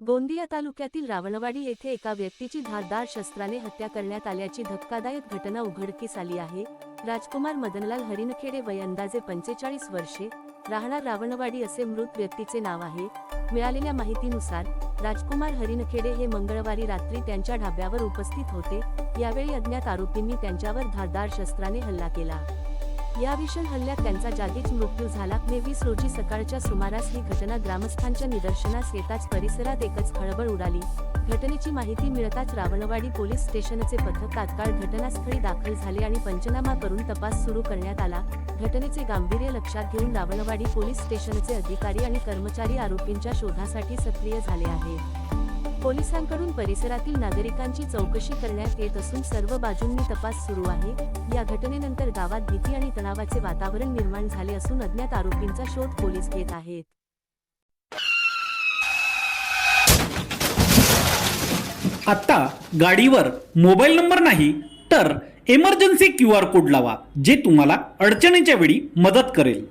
गोंदिया तालुक्यातील रावणवाडी येथे एका व्यक्तीची धारदार शस्त्राने हत्या करण्यात आल्याची धक्कादायक घटना उघडकीस आली आहे। राजकुमार मदनलाल हरिणखेडे वय अंदाजे 45 वर्षे, राहणार रावणवाडी असे मृत व्यक्तीचे नाव आहे। मिळालेल्या माहितीनुसार राजकुमार हरिणखेडे हे मंगळवारी रात्री त्यांच्या ढाब्यावर उपस्थित होते। यावेळी अज्ञात आरोपींनी त्यांच्यावर धारदार शस्त्राने हल्ला केला। या भीषण हल्ल्यात त्यांचा जागीच मृत्यू झाला। मे 20 रोजी सकाळच्या सुमारास ही घटना ग्रामस्थांच्या निदर्शनास येताच परिसरात एकच खळबळ उडाली। घटनेची माहिती मिळताच रावणवाडी पोलीस स्टेशनचे पथक तात्काळ घटनास्थळी दाखल झाले आणि पंचनामा करून तपास सुरू करण्यात आला। घटनेचे गांभीर्य लक्षात घेऊन रावणवाडी पोलीस स्टेशनचे अधिकारी आणि कर्मचारी आरोपींच्या शोधासाठी सक्रिय झाले आहेत। पोलिसांकडून परिसरातील नागरिकांची चौकशी करण्यात येत असून सर्व बाजूंनी तपास सुरू आहे। या घटनेनंतर गावात भीती आणि तणावाचे वातावरण निर्माण झाले असून अज्ञात आरोपींचा शोध पोलीस घेत आहेत। आता गाडीवर मोबाईल नंबर नाही तर इमर्जन्सी QR कोड लावा, जे तुम्हाला अडचणीच्या वेळी मदत करेल।